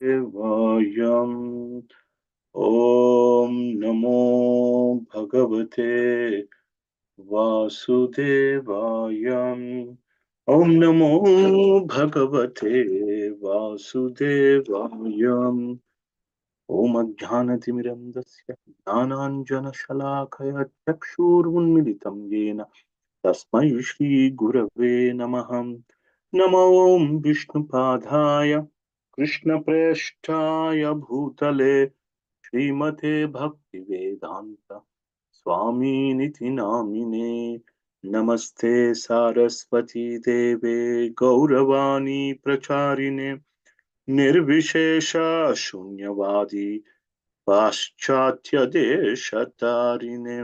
देवायं ॐ नमो भगवते वासुदेवाय ॐ नमो भगवते वासुदेवाय ॐ अज्ञानतिमिरन्दस्य ज्ञानाञ्जनशलाकया चक्षुरुन्मिलितं येन तस्मै श्रीगुरवे नमः। नमो ॐ विष्णुपादाय कृष्णप्रेष्ठाय भूतले श्रीमते भक्तिवेदान्त स्वामिनिति नामिने। नमस्ते सारस्वती देवे गौरवाणी प्रचारिणे निर्विशेष शून्यवादी पाश्चात्य देशतारिणे।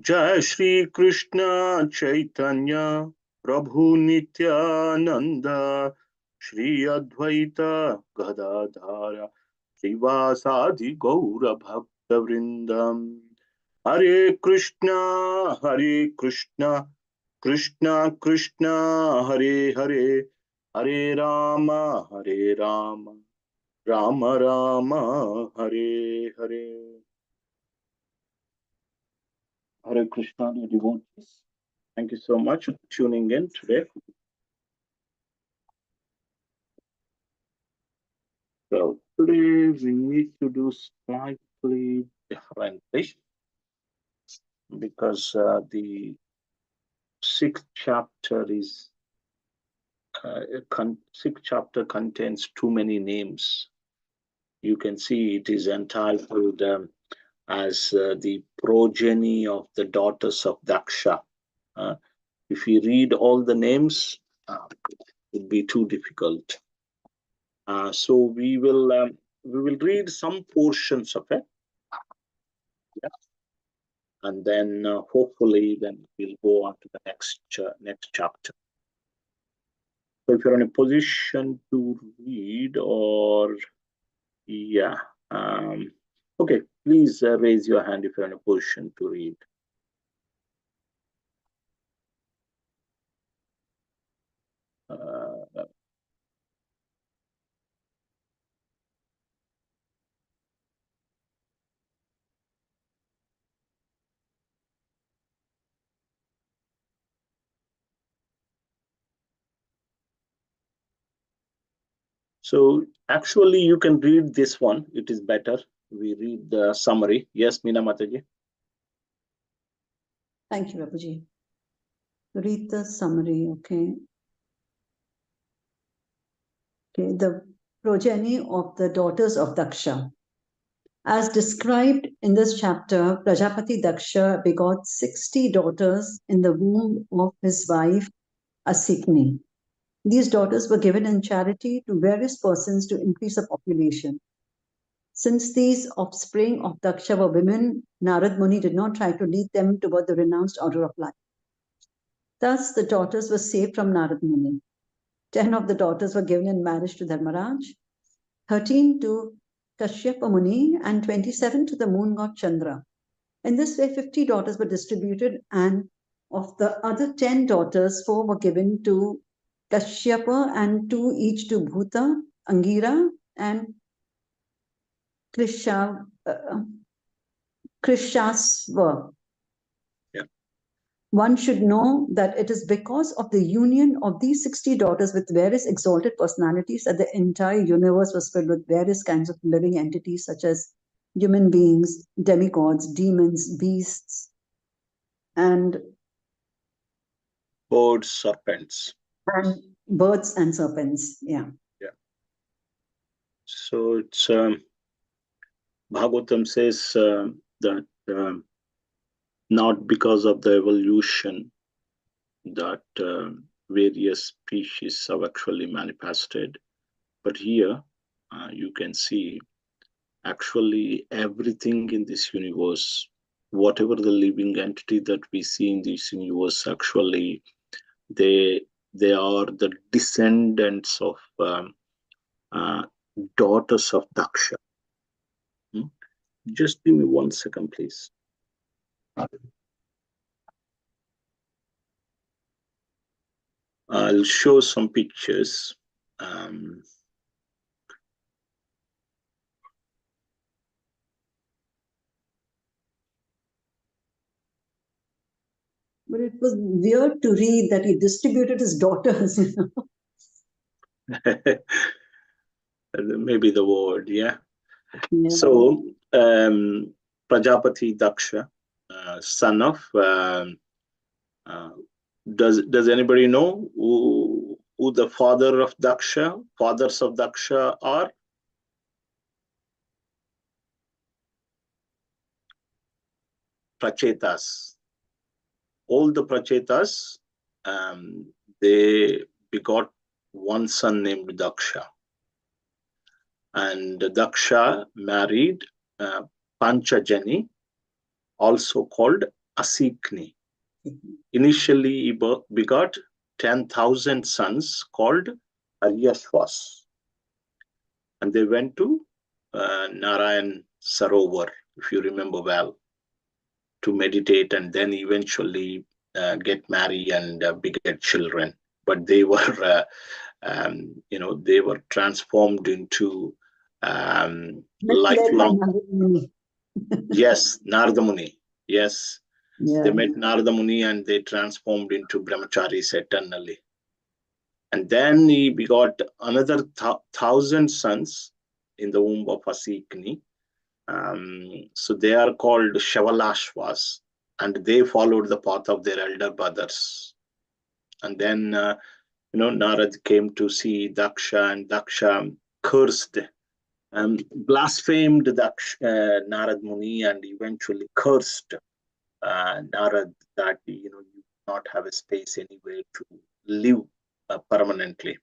जय श्री कृष्ण चैतन्य प्रभु नित्यानंद श्री अद्वैत गदाधर श्रीवासादि गौर भक्त वृंदम। हरे Krishna Krishna Krishna Hare Hare Hare Ram Ram Ram Hare Hare. Hare Krishna, dear devotees. Thank you so much for tuning in today. So today we need to do slightly differently because the sixth chapter is sixth chapter contains too many names. You can see it is entitled as the progeny of the daughters of Daksha. If you read all the names, it would be too difficult. So we will read some portions of it, yeah, and then hopefully then we'll go on to the next chapter. So if you're in a position to read, or yeah, okay, please raise your hand if you're in a position to read. Uh, So actually, you can read this one. It is better. We read the summary. Yes, Meena Mataji. Thank you, Babuji. Read the summary, okay? Okay, the progeny of the daughters of Daksha. As described in this chapter, Prajapati Daksha begot 60 daughters in the womb of his wife Asikni. These daughters were given in charity to various persons to increase the population. Since these offspring of Daksha were women, Narad Muni did not try to lead them toward the renounced order of life. Thus, the daughters were saved from Narad Muni. 10 of the daughters were given in marriage to Dharmaraj, 13 to Kashyapa Muni, and 27 to the moon god Chandra. In this way, 50 daughters were distributed, and of the other 10 daughters, 4 were given to Kashyapa and 2 each to Bhuta, Angira, and Krishasva. Yeah. One should know that it is because of the union of these 60 daughters with various exalted personalities that the entire universe was filled with various kinds of living entities such as human beings, demigods, demons, beasts, and Birds, serpents. and birds and serpents. Yeah. Yeah. So it's Bhagavatam says that not because of the evolution that various species have actually manifested, but here you can see actually everything in this universe, whatever the living entity that we see in this universe, actually they they are the descendants of uh, daughters of Daksha. Hmm? Just give me 1 second, please. I'll show some pictures. Um, But it was weird to read that he distributed his daughters. Maybe the word, yeah. Yeah. So, Prajapati Daksha, son of, uh, does anybody know who the father of Daksha, fathers of Daksha are? Prachetas. All the Prachetas, they begot one son named Daksha. And Daksha married uh, Panchajani, also called Asikni. Initially, he begot 10,000 sons called Aryashvas. And they went to Narayan Sarovar, if you remember well, to meditate and then eventually get married and beget children. But they were, they were transformed into Misled by lifelong. Narada Muni. Yes, Narada Muni. Yes, they Yeah. met Narada Muni and they transformed into brahmacharis eternally. And then he begot another 1,000 sons in the womb of Asikni. So they are called Shavalashvas, and they followed the path of their elder brothers. And then, Narad came to see Daksha, and Daksha cursed, blasphemed Narad Muni, and eventually cursed Narad that you not have a space anywhere to live permanently.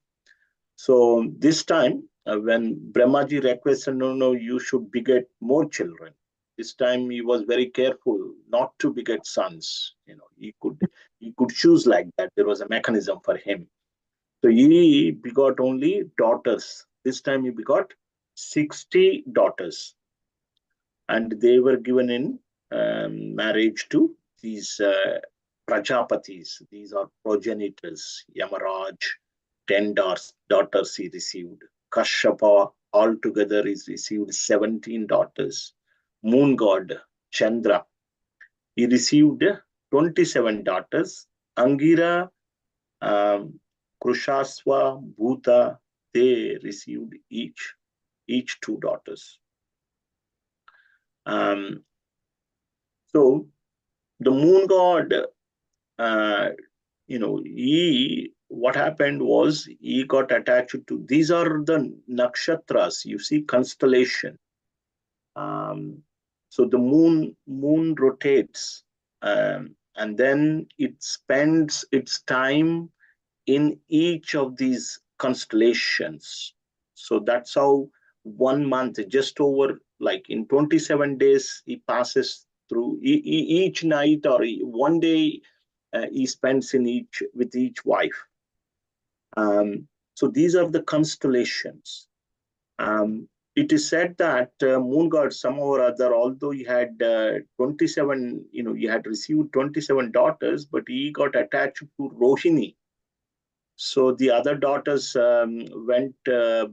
So this time, when Brahmaji requested, no, you should beget more children. This time he was very careful not to beget sons. He could choose like that. There was a mechanism for him. So he begot only daughters. This time he begot 60 daughters, and they were given in marriage to these Prajapatis. These are progenitors. Yamaraj, 10 daughters he received. Kashyapa altogether is received 17 daughters. Moon god Chandra, he received 27 daughters. Angira, um, Krushaswa, Bhuta, they received each two daughters. Um, so the moon god, uh, what happened was he got attached to, these are the nakshatras, you see, constellation. Um, so the moon rotates, and then it spends its time in each of these constellations. So that's how 1 month, just over, like in 27 days, he passes through each night, or one day he spends in each with each wife. So these are the constellations. It is said that moon god somehow or other, although he had 27, he had received 27 daughters, but he got attached to Rohini. So the other daughters went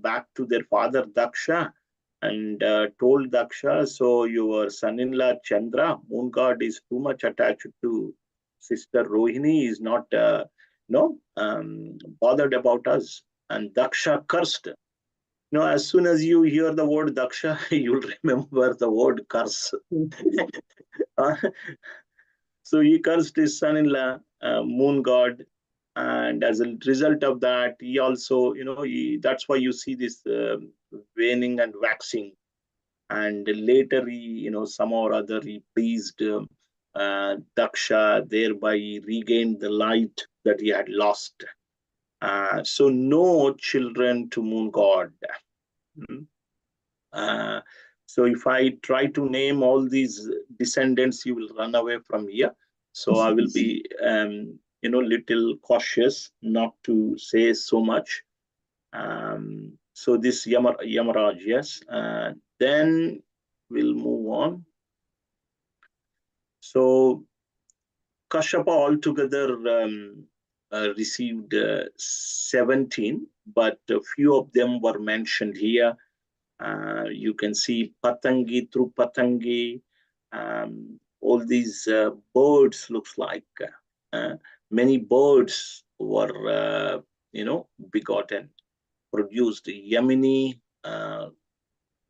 back to their father Daksha and told Daksha, so your son-in-law Chandra, moon god, is too much attached to sister Rohini, is not bothered about us. And Daksha cursed. As soon as you hear the word Daksha, you'll remember the word curse. Uh, so he cursed his son-in-law, moon god, and as a result of that, he also, that's why you see this waning and waxing. And later, he, somehow or other, he pleased Daksha, thereby he regained the light that he had lost. So no children to moon god. Hmm? Uh, so if I try to name all these descendants, you will run away from here. So I will be, little cautious not to say so much. So this Yamaraj, yes. Then we'll move on. So Kashyapa altogether received 17, but a few of them were mentioned here. You can see Patangi through Patangi. All these birds looks like. many birds were, begotten, produced Yemeni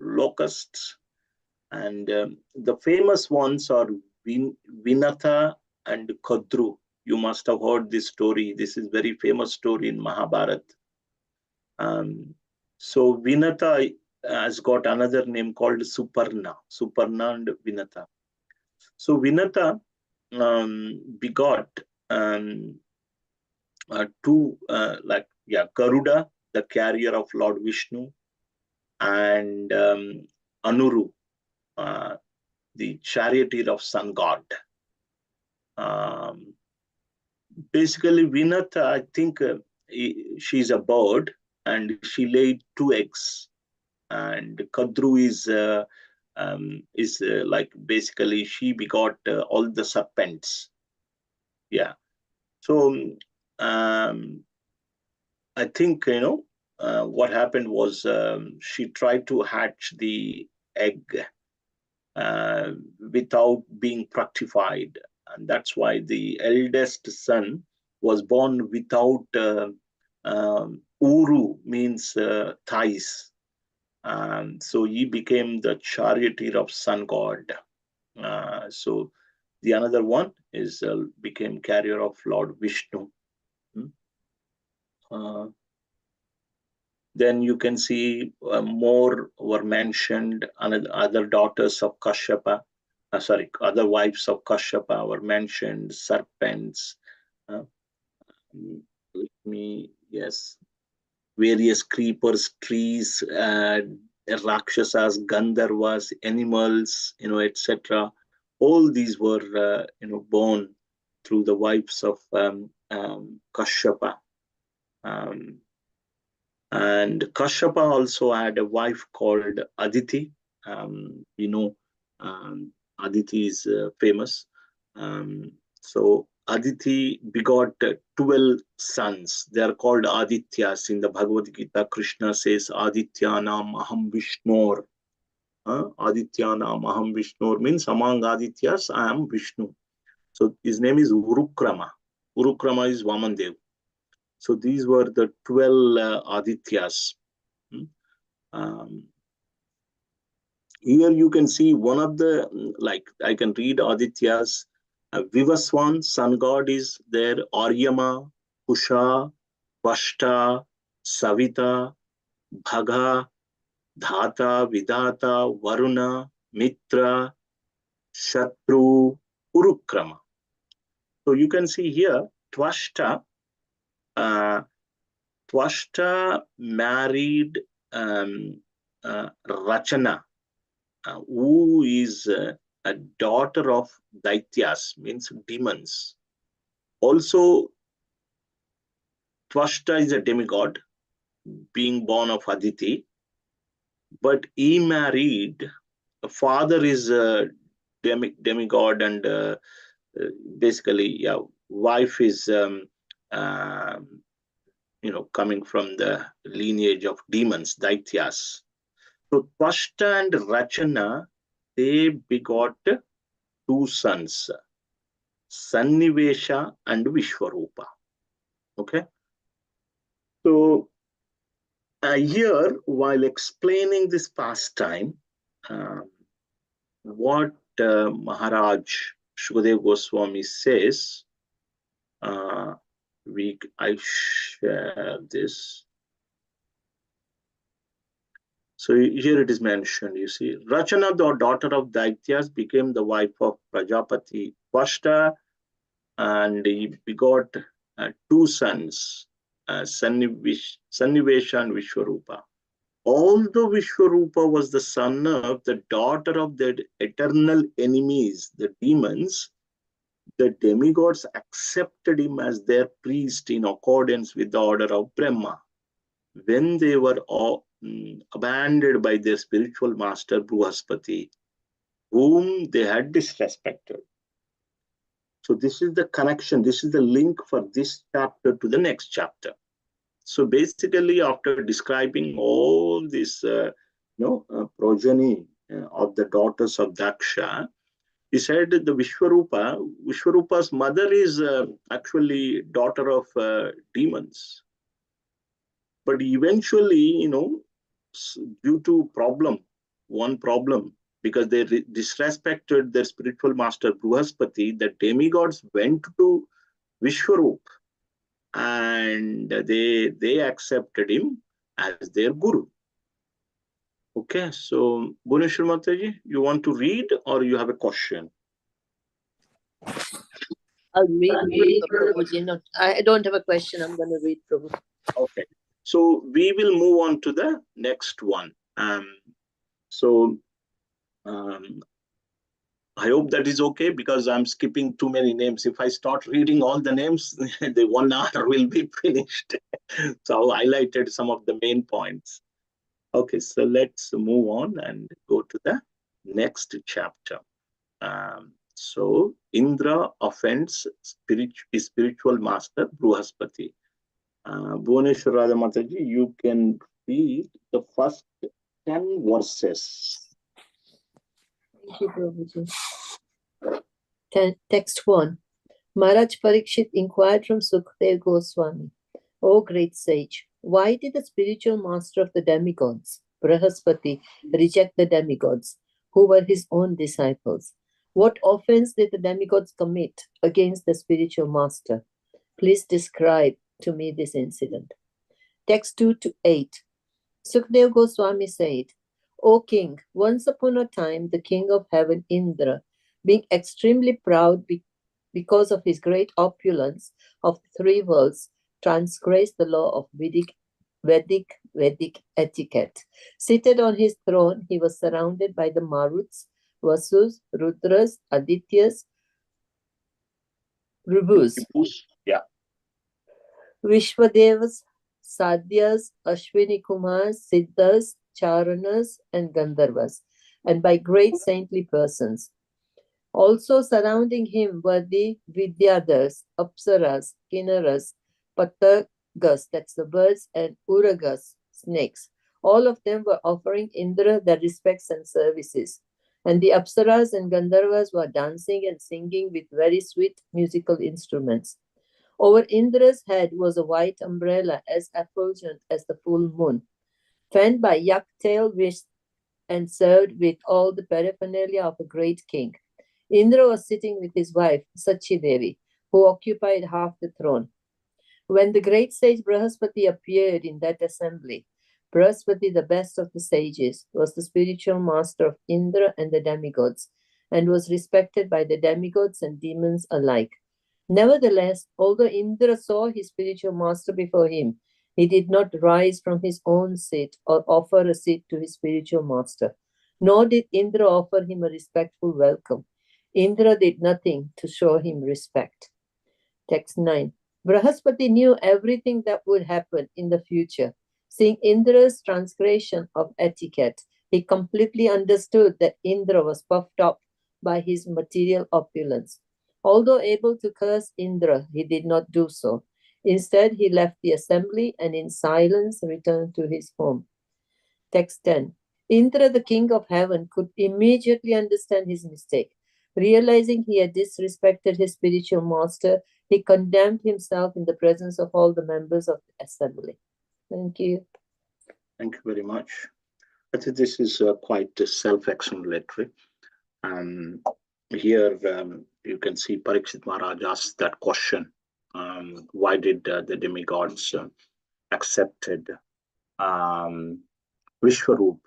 locusts, and the famous ones are Vinatha and Kadru. You must have heard this story. This is very famous story in Mahabharata. So Vinatha has got another name called Suparna and Vinatha. So Vinatha begot two, Garuda, the carrier of Lord Vishnu, and Anuru, the charioteer of sun god. Basically, Vinatha, I think she's a bird, and she laid 2 eggs. And Kadru is like basically she begot all the serpents. Yeah. So I think what happened was she tried to hatch the egg without being fructified, and that's why the eldest son was born without uru, means thighs. So he became the charioteer of sun god. So the another one is became carrier of Lord Vishnu. Uh, then you can see more were mentioned. Other daughters of Kashyapa, other wives of Kashyapa were mentioned. Serpents. Yes, various creepers, trees, Rakshasas, Gandharvas, animals, etc. All these were, born through the wives of Kashyapa. And Kashyapa also had a wife called Aditi. Aditi is famous. So Aditi begot 12 sons. They are called Adityas. In the Bhagavad Gita, Krishna says, Adityanam Aham Vishnor. Adityanam Aham Vishnor means among Adityas, I am Vishnu. So his name is Urukrama. Urukrama is Vamandev. So these were the 12 Adityas. Here you can see one of the, I can read Adityas. Vivaswan, sun god is there. Aryama, Pusha, Vashta, Savita, Bhaga, Dhata, Vidata, Varuna, Mitra, Shatru, Urukrama. So you can see here, Twashta married Rachana, who is a daughter of Daityas, means demons. Also, Twashta is a demigod, being born of Aditi, but he married, father is a demigod, and basically, wife is coming from the lineage of demons, Daityas. So Twashta and Rachana, they begot 2 sons, Sannivesha and Vishwarupa. Okay. So here, while explaining this pastime, what Maharaj Shukadeva Goswami says, I share this. So here it is mentioned, you see, Rachana, the daughter of Daityas, became the wife of Prajapati Twashta, and he begot 2 sons, Sannivesha and Vishwarupa. Although Vishwarupa was the son of the daughter of their eternal enemies, the demons, the demigods accepted him as their priest in accordance with the order of Brahma. When they were abandoned by their spiritual master Bruhaspati, whom they had disrespected. So this is the connection, this is the link for this chapter to the next chapter. So basically, after describing all this progeny of the daughters of Daksha, he said the Vishwarupa's mother is actually daughter of demons. But eventually, due to one problem, because they disrespected their spiritual master Bruhaspati, the demigods went to Vishwarup and they accepted him as their guru. Okay, so Bhuneshwar Mataji, you want to read or you have a question? I'll read, Prabhuji. No, I don't have a question. I'm going to read, Prabhu. Okay, so we will move on to the next one. So I hope that is okay because I'm skipping too many names. If I start reading all the names, the 1 hour will be finished. So I highlighted some of the main points. Okay, so let's move on and go to the next chapter. So Indra offends spiritual master Bruhaspati. Bhuneshwar Radha Mataji, you can read the first 10 verses. Thank you, Prabhuji. Text 1. Maharaj Parikshit inquired from Sukhdev Goswami, O great sage, why did the spiritual master of the demigods, Brahaspati, reject the demigods, who were his own disciples? What offense did the demigods commit against the spiritual master? Please describe to me this incident. Text 2 to 8. Sukhdev Goswami said, O king, once upon a time the king of heaven, Indra, being extremely proud because of his great opulence of the 3 worlds, transgressed the law of Vedic etiquette. Seated on his throne, he was surrounded by the Maruts, Vasus, Rudras, Adityas, Ribhus, Yeah. Vishwadevas, Sadhyas, Ashwini Kumars, Siddhas, Charanas, and Gandharvas, and by great saintly persons. Also surrounding him were the Vidyadhars, Apsaras, Kinnaras, Patagas, that's the birds, and Uragas, snakes. All of them were offering Indra their respects and services. And the Apsaras and Gandharvas were dancing and singing with very sweet musical instruments. Over Indra's head was a white umbrella as effulgent as the full moon, fanned by yak-tail wisps and served with all the paraphernalia of a great king. Indra was sitting with his wife, Sachi Devi, who occupied half the throne. When the great sage Brahaspati appeared in that assembly, Brahaspati, the best of the sages, was the spiritual master of Indra and the demigods, and was respected by the demigods and demons alike. Nevertheless, although Indra saw his spiritual master before him, he did not rise from his own seat or offer a seat to his spiritual master, nor did Indra offer him a respectful welcome. Indra did nothing to show him respect. Text 9. Brahaspati knew everything that would happen in the future. Seeing Indra's transgression of etiquette, he completely understood that Indra was puffed up by his material opulence. Although able to curse Indra, he did not do so. Instead, he left the assembly and in silence returned to his home. Text 10. Indra, the king of heaven, could immediately understand his mistake. Realizing he had disrespected his spiritual master, he condemned himself in the presence of all the members of the assembly. Thank you. Thank you very much. I think this is quite self-explanatory. Here you can see Parikshit Maharaj asked that question. Why did the demigods accepted Vishwarup,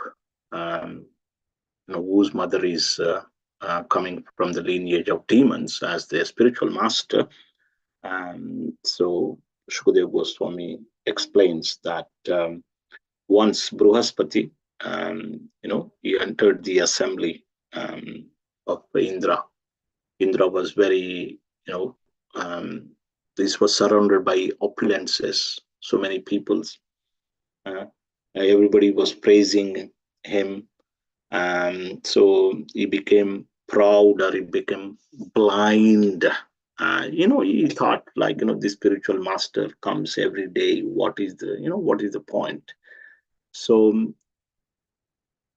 whose mother is coming from the lineage of demons as their spiritual master? So Shukadeva Goswami explains that once Bruhaspati, he entered the assembly of Indra. Indra was very, this was surrounded by opulences, so many peoples. Everybody was praising him. So he became proud or he became blind. He thought like, the spiritual master comes every day. What is the point? So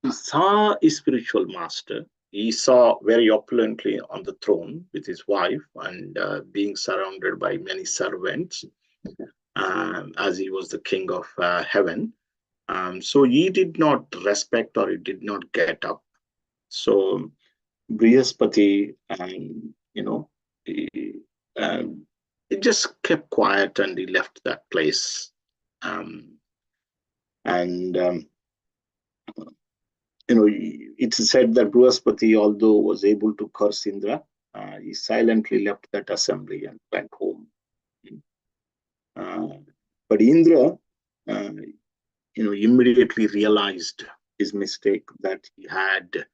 he saw a spiritual master he saw very opulently on the throne with his wife and being surrounded by many servants, as he was the king of heaven. So he did not respect or he did not get up. So Brihaspati, he, he just kept quiet and he left that place. And it's said that Brihaspati, although was able to curse Indra, he silently left that assembly and went home. But Indra, immediately realized his mistake, that he had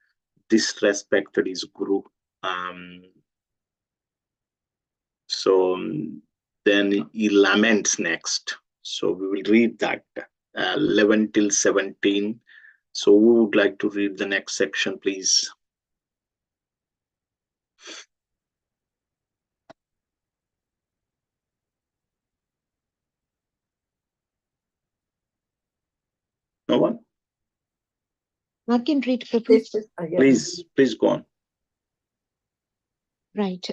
disrespected his guru. So then he laments next. So we will read that 11 till 17. So who would like to read the next section, please? No one? I can read, Prabhu. Please go on. Right.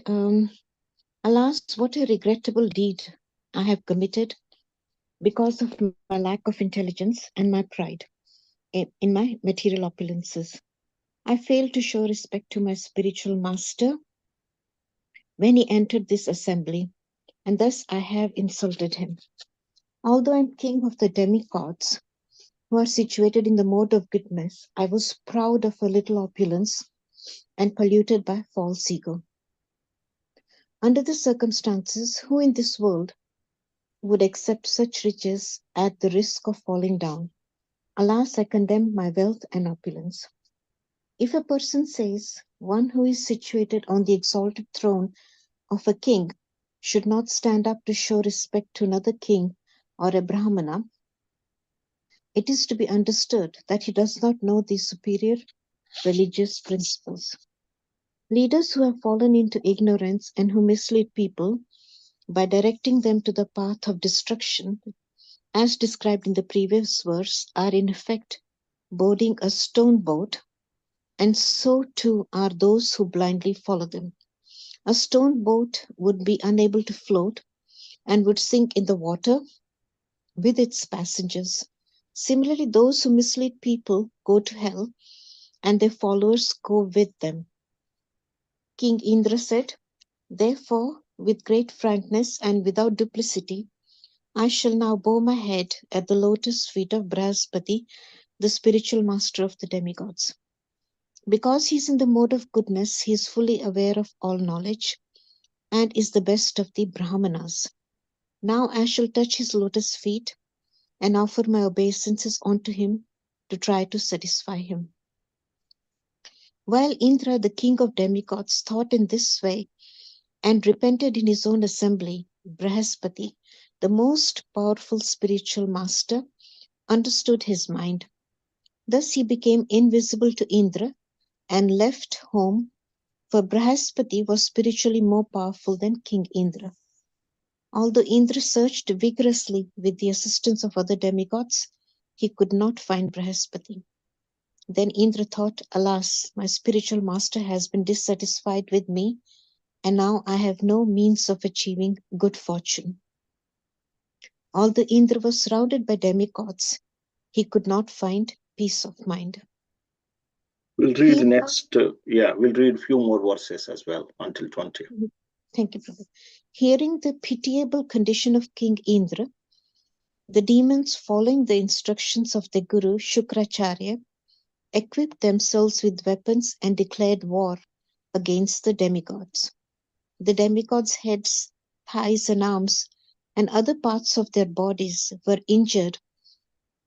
Alas, what a regrettable deed I have committed because of my lack of intelligence and my pride in my material opulences. I failed to show respect to my spiritual master when he entered this assembly, and thus I have insulted him. Although I am king of the demigods, who are situated in the mode of goodness, I was proud of a little opulence and polluted by false ego. Under the circumstances, who in this world would accept such riches at the risk of falling down? Alas, I condemn my wealth and opulence. If a person says one who is situated on the exalted throne of a king should not stand up to show respect to another king or a Brahmana, it is to be understood that he does not know the superior religious principles. Leaders who have fallen into ignorance and who mislead people by directing them to the path of destruction, as described in the previous verse, are in effect boarding a stone boat, and so too are those who blindly follow them. A stone boat would be unable to float and would sink in the water with its passengers. Similarly, those who mislead people go to hell and their followers go with them. King Indra said, "Therefore, with great frankness and without duplicity, I shall now bow my head at the lotus feet of Brihaspati, the spiritual master of the demigods. Because he is in the mode of goodness, he is fully aware of all knowledge and is the best of the Brahmanas. Now I shall touch his lotus feet and offer my obeisances unto him to try to satisfy him." While Indra, the king of demigods, thought in this way and repented in his own assembly, Brihaspati, the most powerful spiritual master, understood his mind. Thus he became invisible to Indra and left home, for Brihaspati was spiritually more powerful than King Indra. Although Indra searched vigorously with the assistance of other demigods, he could not find Brihaspati. Then Indra thought, "Alas, my spiritual master has been dissatisfied with me, and now I have no means of achieving good fortune." Although Indra was surrounded by demigods, he could not find peace of mind. We'll read the next, we'll read a few more verses as well until 20. Thank you, Prabhu. Hearing the pitiable condition of King Indra, the demons, following the instructions of their guru Shukracharya, equipped themselves with weapons and declared war against the demigods. The demigods' heads, thighs, and arms, and other parts of their bodies were injured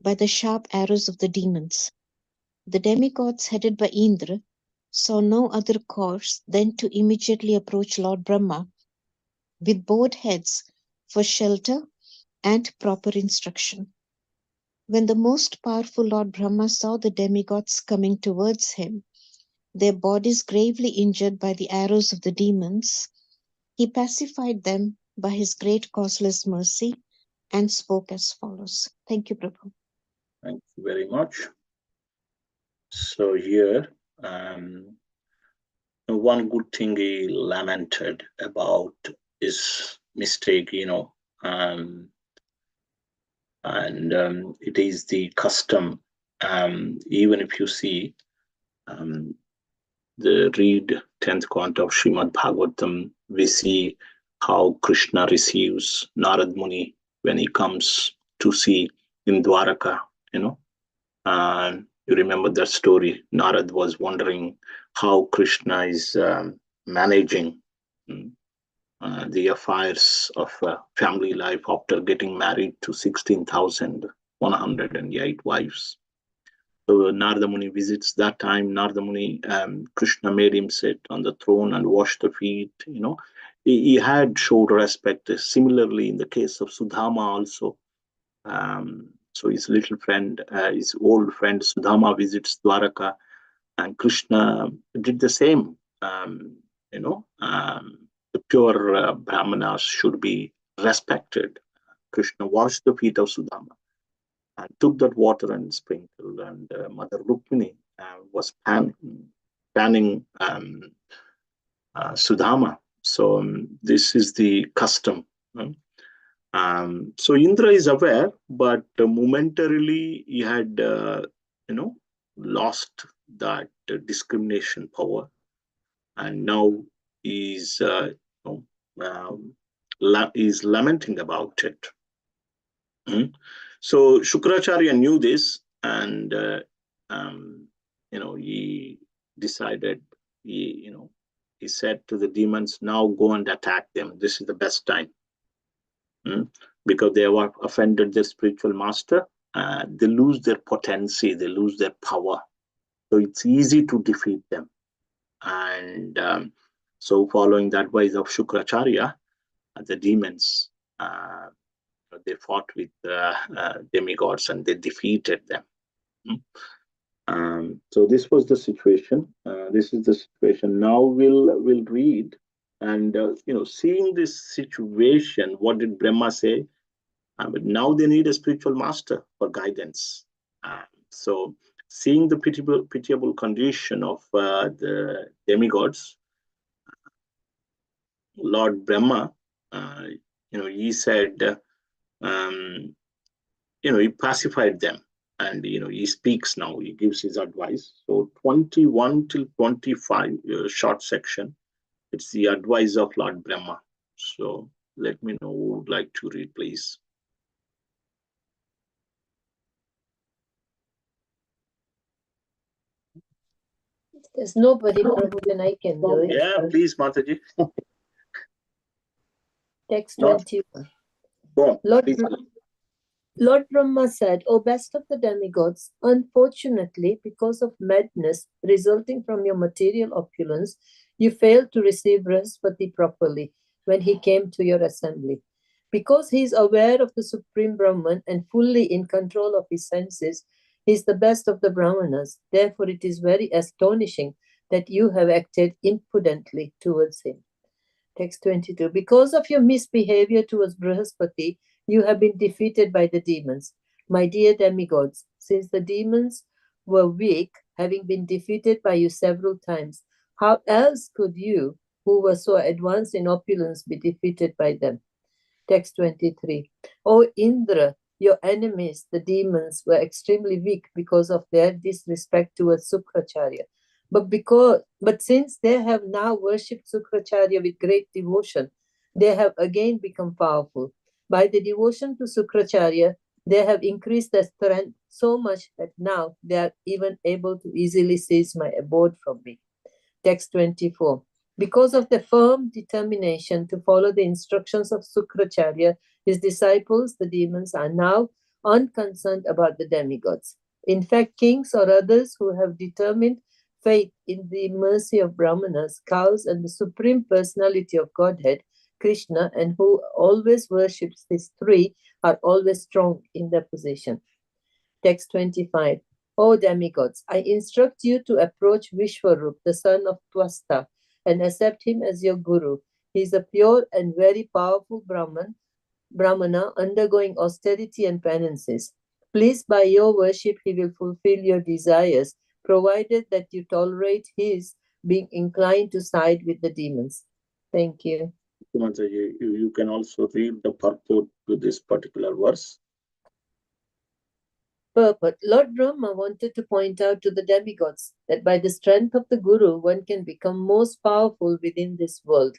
by the sharp arrows of the demons. The demigods, headed by Indra, saw no other course than to immediately approach Lord Brahma with bowed heads for shelter and proper instruction. When the most powerful Lord Brahma saw the demigods coming towards him, their bodies gravely injured by the arrows of the demons, he pacified them by his great causeless mercy and spoke as follows. Thank you, Prabhu. Thank you very much. So here, one good thing he lamented about his mistake, and it is the custom. Even if you see um, the read 10th canto of Srimad Bhagavatam, we see how Krishna receives Narad Muni when he comes to see in Dwaraka, And you remember that story. Narad was wondering how Krishna is managing the affairs of family life after getting married to 16,108 wives. So Narada Muni visits that time. Narada Muni, Krishna made him sit on the throne and wash the feet. He had showed respect. Similarly, in the case of Sudama also. So his little friend, his old friend Sudama visits Dwaraka, and Krishna did the same. The pure brahmanas should be respected. Krishna washed the feet of Sudama and took that water and sprinkled, and Mother Rukmini was panning Sudama. So this is the custom. So Indra is aware, but momentarily he had, lost that discrimination power, and now he's, he's lamenting about it. So Shukracharya knew this, and he decided. He said to the demons, "Now go and attack them. This is the best time." Because they have offended their spiritual master, they lose their potency, they lose their power. So it's easy to defeat them. And so following the advice of Shukracharya, the demons, they fought with demigods and they defeated them. So this was the situation. This is the situation. Now we'll read. And, seeing this situation, what did Brahma say? But now they need a spiritual master for guidance. So seeing the pitiable condition of the demigods, Lord Brahma, he said, he pacified them. And, he speaks now, he gives his advice. So 21 till 25, short section. It's the advice of Lord Brahma. So let me know who would like to read, please. There's nobody, Prabhu, then I can do it. Yeah, please, Mataji. Text 21. Go on, Lord Brahma said, O best of the demigods, unfortunately, because of madness resulting from your material opulence, you failed to receive Brihaspati properly when he came to your assembly. Because he is aware of the Supreme Brahman and fully in control of his senses, he is the best of the Brahmanas. Therefore, it is very astonishing that you have acted impudently towards him. Text 22. Because of your misbehavior towards Brihaspati, you have been defeated by the demons. My dear demigods, since the demons were weak, having been defeated by you several times, how else could you, who were so advanced in opulence, be defeated by them? Text 23. O Indra, your enemies, the demons, were extremely weak because of their disrespect towards Sukracharya. But since they have now worshipped Sukracharya with great devotion, they have again become powerful. By the devotion to Sukracharya, they have increased their strength so much that now they are even able to easily seize my abode from me. Text 24. Because of the firm determination to follow the instructions of Sukracharya, his disciples, the demons, are now unconcerned about the demigods. In fact, kings or others who have determined faith in the mercy of Brahmanas, cows, and the Supreme Personality of Godhead, Krishna, and who always worships these three, are always strong in their position. Text 25. O demigods, I instruct you to approach Vishwarup, the son of Twasta, and accept him as your guru. He is a pure and very powerful Brahmana undergoing austerity and penances. Pleased by your worship, he will fulfill your desires, provided that you tolerate his being inclined to side with the demons. Thank you. Mataji, you can also read the purport to this particular verse. Purport. Lord Brahma wanted to point out to the demigods that by the strength of the Guru, one can become most powerful within this world.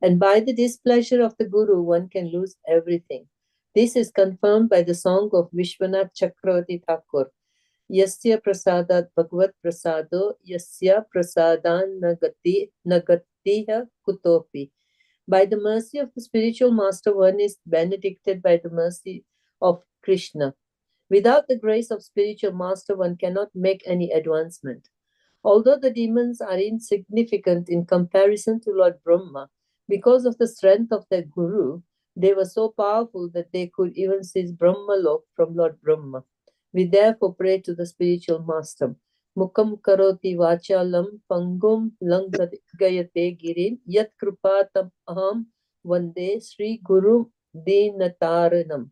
And by the displeasure of the Guru, one can lose everything. This is confirmed by the song of Vishwanath Chakravarti Thakur. Yasya prasadat bhagavad prasado, yasya prasadan nagatiha kutopi. By the mercy of the spiritual master, one is benedicted by the mercy of Krishna. Without the grace of spiritual master, one cannot make any advancement. Although the demons are insignificant in comparison to Lord Brahma, because of the strength of their guru, they were so powerful that they could even seize Brahmalok from Lord Brahma. We therefore pray to the spiritual master. Mukam karoti vachalam pangum langayate girin yat kripatam aham vande Sri Guru Dinataranam.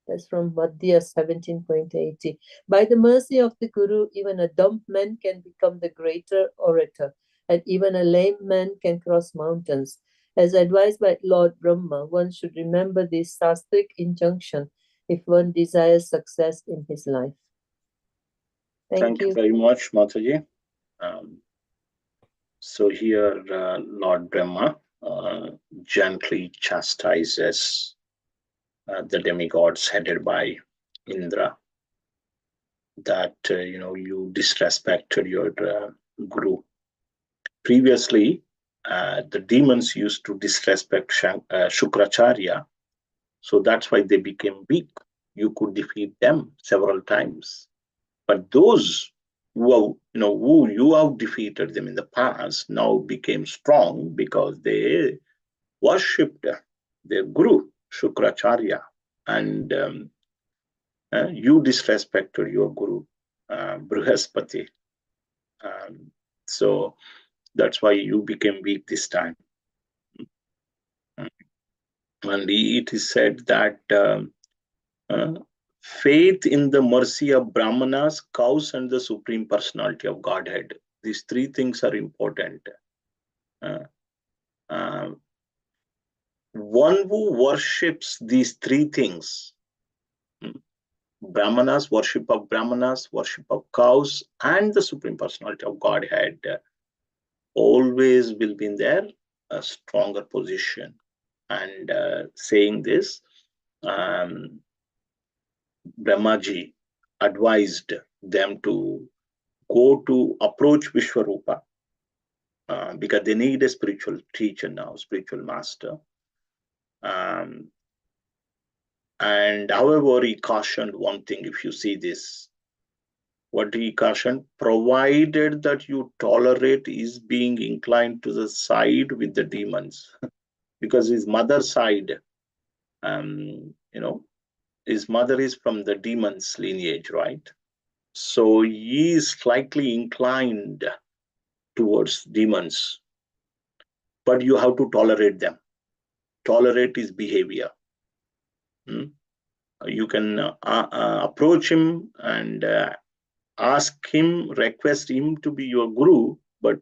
That's from Madhya 17.80. By the mercy of the Guru, even a dumb man can become the greater orator, and even a lame man can cross mountains. As advised by Lord Brahma, one should remember this sastric injunction if one desires success in his life. Thank you very much, Mataji. So here, Lord Brahma gently chastises the demigods headed by Indra that you disrespected your guru. Previously, the demons used to disrespect Shukracharya, so that's why they became weak. You could defeat them several times, but those who you have defeated them in the past now became strong because they worshipped their guru Shukracharya, and you disrespected your guru Brihaspati. So that's why you became weak this time. And it is said that faith in the mercy of Brahmanas, cows, and the Supreme Personality of Godhead. These three things are important. One who worships these three things, Brahmanas, worship of Brahmanas, worship of cows, and the Supreme Personality of Godhead, always will be in their stronger position. And saying this, Brahmaji advised them to go to approach Vishwarupa because they need a spiritual teacher now, spiritual master. And however, he cautioned one thing, if you see this, what he cautioned, provided that you tolerate his being inclined to the side with the demons, because his mother's side, his mother is from the demons lineage, right? So he is slightly inclined towards demons, but you have to tolerate them. Tolerate his behavior. You can approach him and ask him, request him to be your guru, but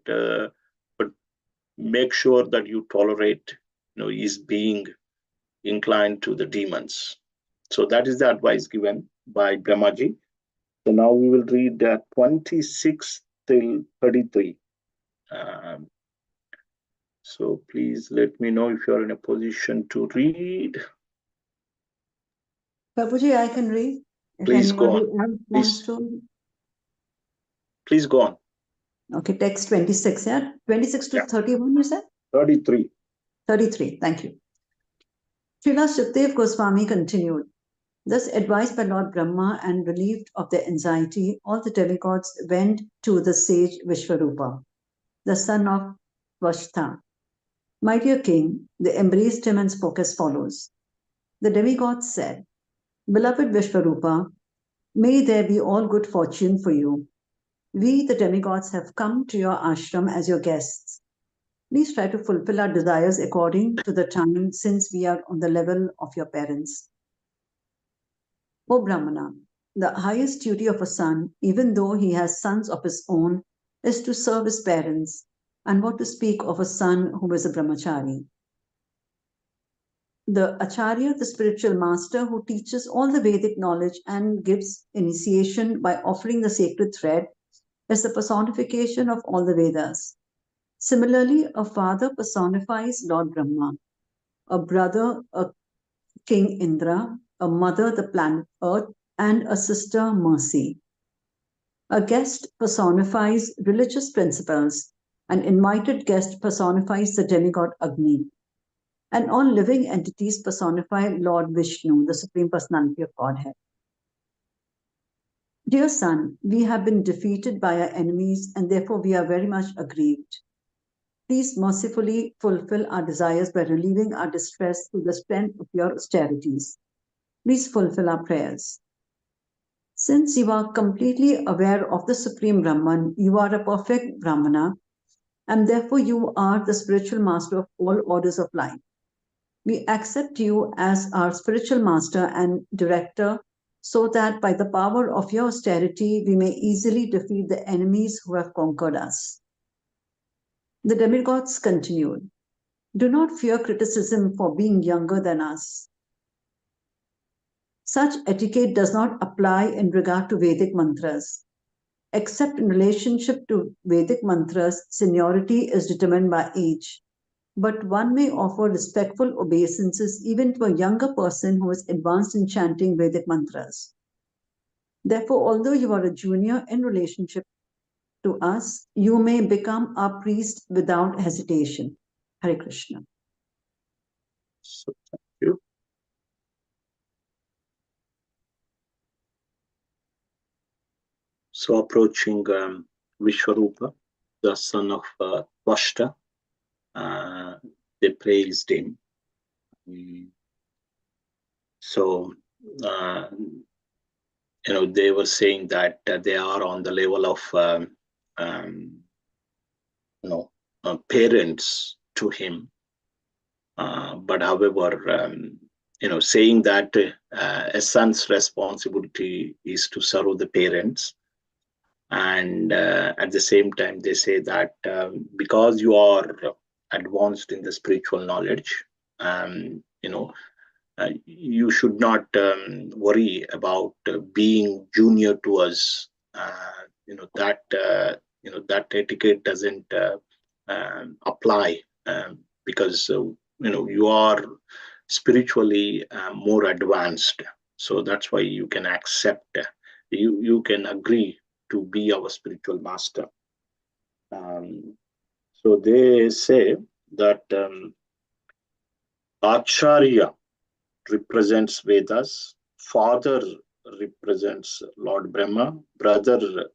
make sure that you tolerate his being inclined to the demons. So that is the advice given by Brahmaji. So now we will read 26 till 33. So please let me know if you are in a position to read. Prabhuji, I can read. If Please go anybody on. else wants to. Please go on. Okay, text 26, yeah? 26 to 31, you said? 33. 33, thank you. Srila Sukhdev Goswami continued. Thus advised by Lord Brahma and relieved of their anxiety, all the demigods went to the sage Vishwarupa, the son of Vashtha. My dear king, they embraced him and spoke as follows. The demigods said, Beloved Vishwarupa, may there be all good fortune for you. We, the demigods, have come to your ashram as your guests. Please try to fulfill our desires according to the time, since we are on the level of your parents. O Brahmana, the highest duty of a son, even though he has sons of his own, is to serve his parents. And what to speak of a son who is a brahmachari? The Acharya, the spiritual master who teaches all the Vedic knowledge and gives initiation by offering the sacred thread, is the personification of all the Vedas. Similarly, a father personifies Lord Brahma, a brother, a King Indra, a mother, the planet Earth, and a sister, Mercy. A guest personifies religious principles. An invited guest personifies the demigod Agni. And all living entities personify Lord Vishnu, the Supreme Personality of Godhead. Dear son, we have been defeated by our enemies and therefore we are very much aggrieved. Please mercifully fulfill our desires by relieving our distress through the strength of your austerities. Please fulfill our prayers. Since you are completely aware of the Supreme Brahman, you are a perfect Brahmana, and therefore you are the spiritual master of all orders of life. We accept you as our spiritual master and director so that by the power of your austerity, we may easily defeat the enemies who have conquered us. The demigods continued, do not fear criticism for being younger than us. Such etiquette does not apply in regard to Vedic mantras. Except in relationship to Vedic mantras, seniority is determined by age. But one may offer respectful obeisances even to a younger person who is advanced in chanting Vedic mantras. Therefore, although you are a junior in relationship to us, you may become our priest without hesitation. Hare Krishna. So, thank you. So approaching Vishwarupa, the son of Tvashta, they praised him. So, they were saying that they are on the level of, parents to him. But however, saying that a son's responsibility is to serve the parents. And at the same time, they say that because you are advanced in the spiritual knowledge, you should not worry about being junior to us. That etiquette doesn't apply because you are spiritually more advanced. So that's why you can accept. You can agree to be our spiritual master. So they say that Acharya represents Vedas, father represents Lord Brahma, brother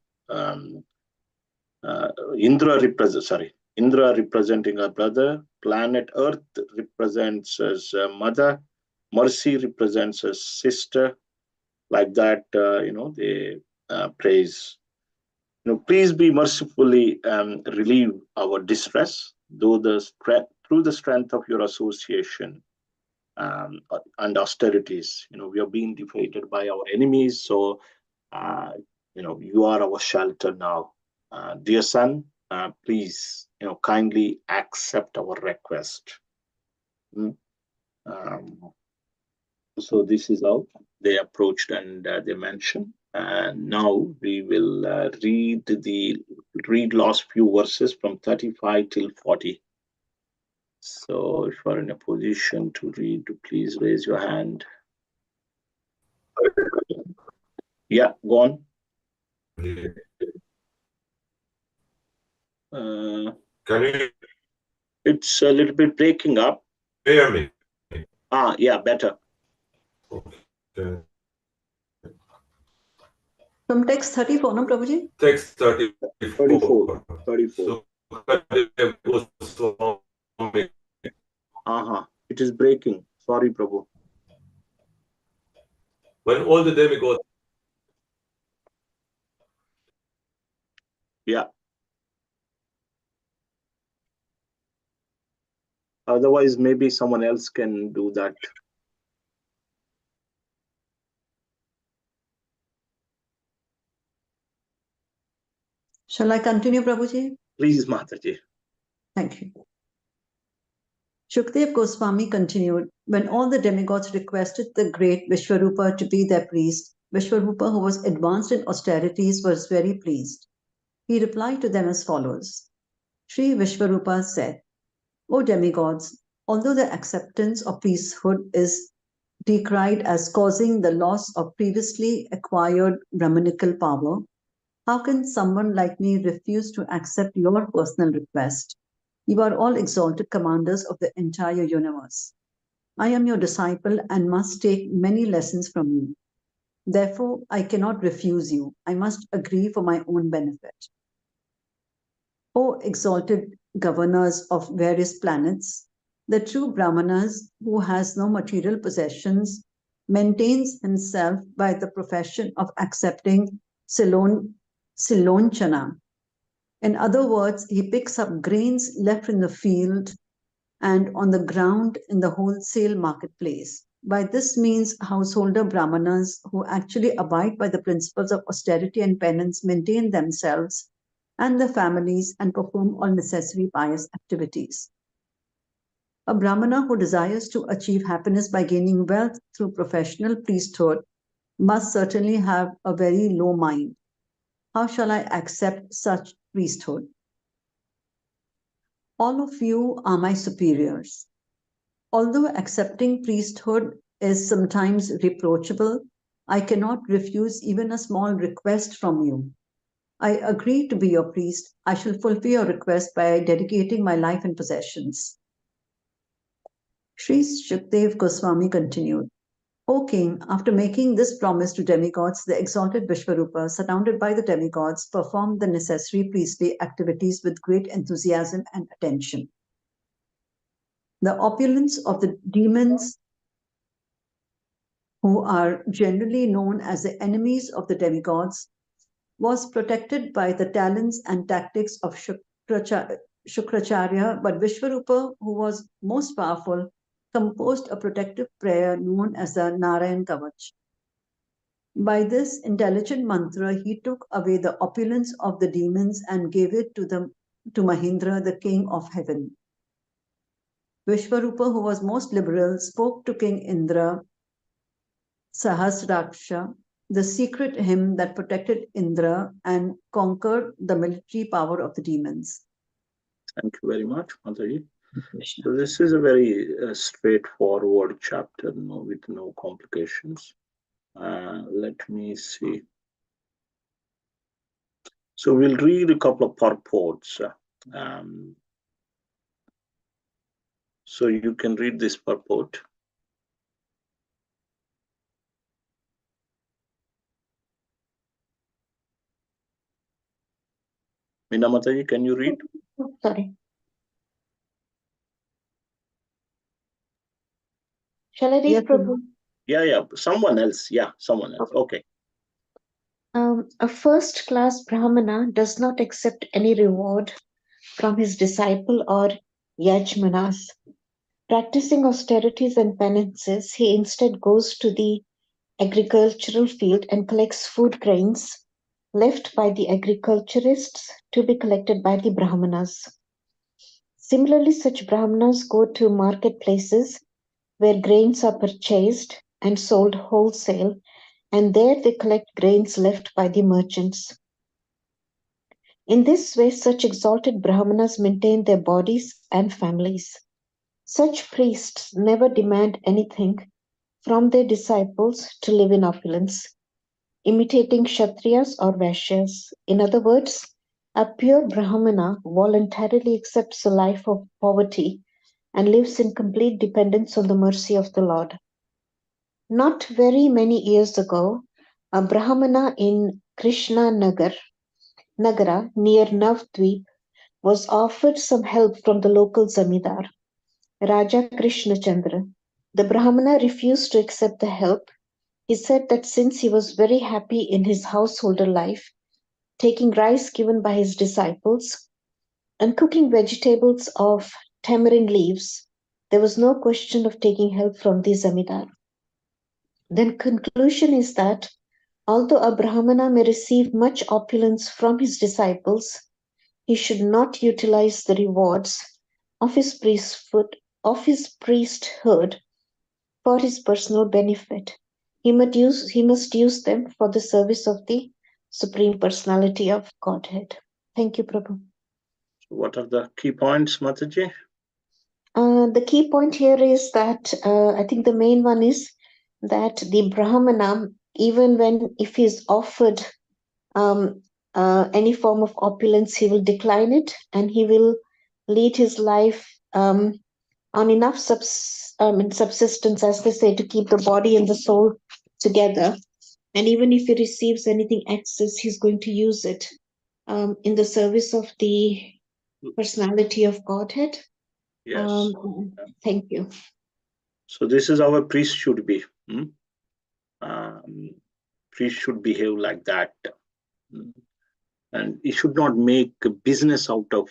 Indra representing our brother, planet Earth represents as mother, Mercy represents as sister. Like that, they praise. Please be mercifully relieve our distress through the strength of your association and austerities. We are being defeated by our enemies, so you are our shelter now. Dear son, please, kindly accept our request. So this is how they approached and they mentioned. And now we will read last few verses from 35 till 40. So if you are in a position to read, please raise your hand. Yeah, go on. Can you It's a little bit breaking up. hear me? Yeah, better. Okay. From text 34, no, Prabhuji? Text 34. 34. So, It is breaking. Sorry, Prabhu. when all the demigods. Yeah. Otherwise, maybe someone else can do that. Shall I continue, Prabhuji? Please, Mataji. Thank you. Shukdev Goswami continued, when all the demigods requested the great Vishwarupa to be their priest, Vishwarupa, who was advanced in austerities, was very pleased. He replied to them as follows. Sri Vishwarupa said, O demigods, although the acceptance of priesthood is decried as causing the loss of previously acquired Brahmanical power, how can someone like me refuse to accept your personal request? You are all exalted commanders of the entire universe. I am your disciple and must take many lessons from you. Therefore, I cannot refuse you. I must agree for my own benefit. O exalted governors of various planets, the true Brahmanas, who has no material possessions, maintains himself by the profession of accepting Silonchana. In other words, he picks up grains left in the field and on the ground in the wholesale marketplace. By this means, householder Brahmanas who actually abide by the principles of austerity and penance maintain themselves and their families and perform all necessary pious activities. A Brahmana who desires to achieve happiness by gaining wealth through professional priesthood must certainly have a very low mind. How shall I accept such priesthood? All of you are my superiors. Although accepting priesthood is sometimes reproachable, I cannot refuse even a small request from you. I agree to be your priest. I shall fulfill your request by dedicating my life and possessions. Sri Shukdev Goswami continued, O king, after making this promise to demigods, the exalted Vishwarupa, surrounded by the demigods, performed the necessary priestly activities with great enthusiasm and attention. The opulence of the demons, who are generally known as the enemies of the demigods, was protected by the talents and tactics of Shukracharya, but Vishwarupa, who was most powerful, composed a protective prayer known as the Narayan Kavach. By this intelligent mantra, he took away the opulence of the demons and gave it to Mahindra, the king of heaven. Vishwarupa, who was most liberal, spoke to King Indra Sahasraksha, the secret hymn that protected Indra and conquered the military power of the demons. Thank you very much, Mataji. So this is a very straightforward chapter, with no complications. Let me see. So we'll read a couple of purports. So you can read this purport. Meena Mataji, can you read? Sorry. Shall I read, Yes, Prabhu? Yeah, someone else. Yeah, someone else. Okay. A first-class Brahmana does not accept any reward from his disciple or yajmanas. Practicing austerities and penances, he instead goes to the agricultural field and collects food grains left by the agriculturists to be collected by the Brahmanas. Similarly, such Brahmanas go to marketplaces where grains are purchased and sold wholesale, and there they collect grains left by the merchants. In this way, such exalted Brahmanas maintain their bodies and families. Such priests never demand anything from their disciples to live in opulence, imitating Kshatriyas or Vaishyas. In other words, a pure Brahmana voluntarily accepts a life of poverty and lives in complete dependence on the mercy of the Lord. Not very many years ago, a Brahmana in Krishna Nagara near Navdvip was offered some help from the local zamindar, Raja Krishna Chandra. The Brahmana refused to accept the help. He said that since he was very happy in his householder life, taking rice given by his disciples and cooking vegetables of tamarind leaves, there was no question of taking help from the zamindar. The conclusion is that although a Brahmana may receive much opulence from his disciples, he should not utilize the rewards of his priesthood for his personal benefit. He must use them for the service of the Supreme Personality of Godhead. Thank you, Prabhu. What are the key points, Mataji? The key point here is that I think the main one is that the Brahmana, even when if he is offered any form of opulence, he will decline it, and he will lead his life on enough subsistence, as they say, to keep the body and the soul together. And even if he receives anything excess, he's going to use it in the service of the personality of Godhead. Yes. Thank you. So this is how a priest should be. Priest should behave like that. And he should not make a business out of,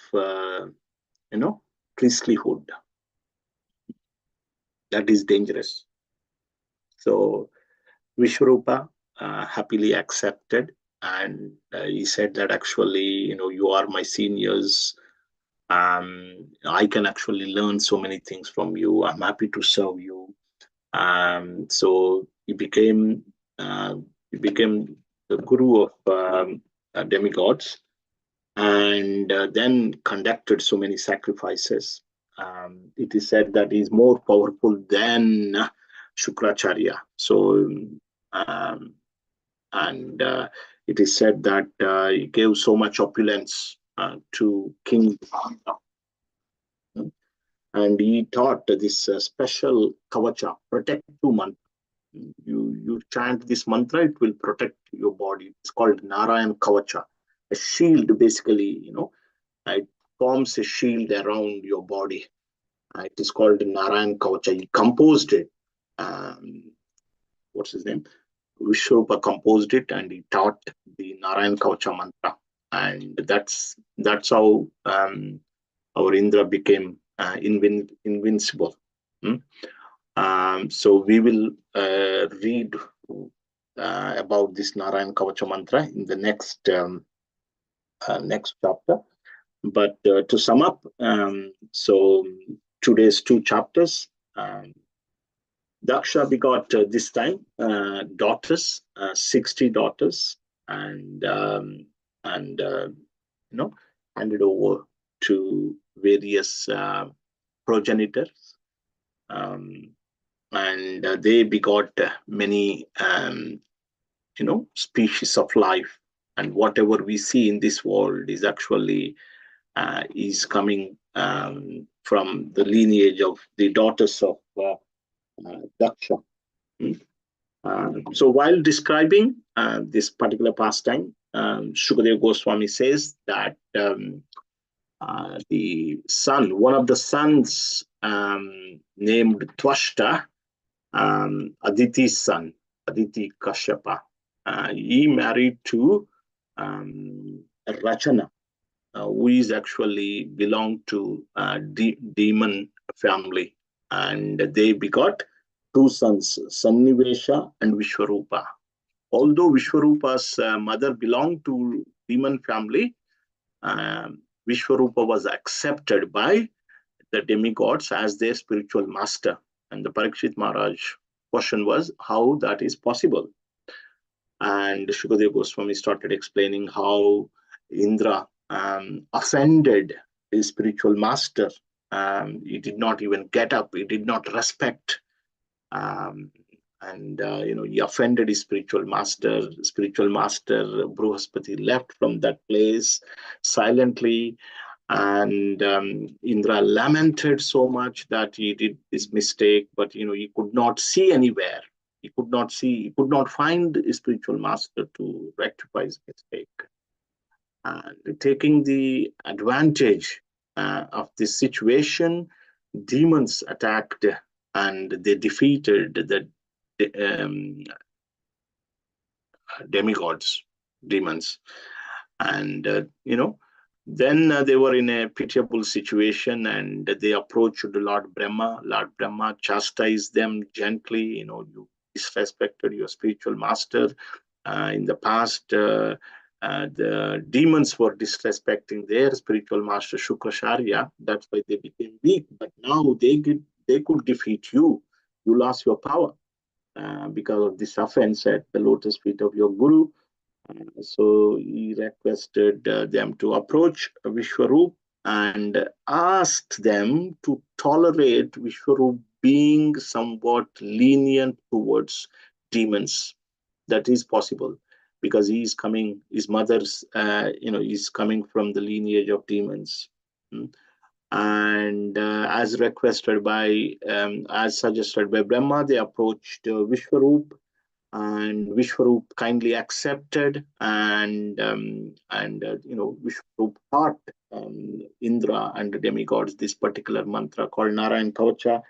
priestlyhood. That is dangerous. So Vishwarupa happily accepted, and he said that actually, you are my seniors. I can actually learn so many things from you. I'm happy to serve you. So he became the guru of demigods, and then conducted so many sacrifices. It is said that he is more powerful than Shukracharya. So, and it is said that he gave so much opulence to King Bharata. And he taught this special kavacha, protect to mantra. You chant this mantra, it will protect your body. It's called Narayan Kavacha, a shield basically. It forms a shield around your body. It is called Narayan Kavacha. He composed it. What's his name? Vishwarupa composed it, and he taught the Narayan Kavacha mantra, and that's how our Indra became invincible. So we will read about this Narayan Kavacha mantra in the next chapter. But to sum up, so today's 2 chapters. Daksha begot this time daughters, 60 daughters, and handed over to various progenitors, and they begot many species of life. And whatever we see in this world is actually is coming from the lineage of the daughters of Daksha. So while describing this particular pastime, Shukadeva Goswami says that the son, one of the sons named Twashta, Aditi's son, Aditi Kashyapa, he married to Rachana, who is actually belonged to demon family, and they begot 2 sons, Sannivesha and Vishwarupa. Although Vishwarupa's mother belonged to demon family, Vishwarupa was accepted by the demigods as their spiritual master. And the Parikshit Maharaj question was how that is possible. And Shukadeva Goswami started explaining how Indra offended his spiritual master. He did not even get up. He did not respect. He offended his spiritual master. Spiritual master Bruhaspati left from that place silently. And Indra lamented so much that he did this mistake, but he could not see anywhere. He could not find his spiritual master to rectify his mistake. And taking the advantage of this situation, demons attacked and they defeated the demigods, demons. And, then they were in a pitiable situation, and they approached Lord Brahma. Lord Brahma chastised them gently. You disrespected your spiritual master. In the past, the demons were disrespecting their spiritual master Shukracharya. That's why they became weak. But now they could defeat you. You lost your power because of this offense at the lotus feet of your guru. So he requested them to approach Vishwarup and asked them to tolerate Vishwarup being somewhat lenient towards demons. That is possible because he is coming, his mother's, he's coming from the lineage of demons. And as requested by, as suggested by Brahma, they approached Vishwarup, and Vishwarup kindly accepted, and Vishwarup taught Indra and the demigods this particular mantra called Narayan Kavacha,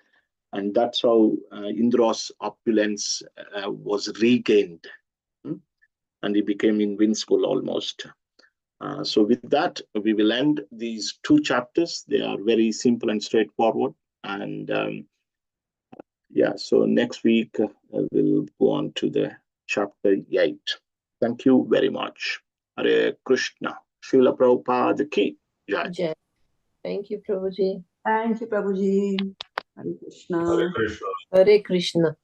and that's how Indra's opulence was regained, and he became invincible almost. So with that, we will end these two chapters. They are very simple and straightforward, and so next week we'll go on to the chapter 8. Thank you very much. Hare Krishna. Srila Prabhupada ki jai. Jai. Thank you, Prabhuji. Thank you, Prabhuji. Hare Krishna. Hare Krishna. Hare Krishna.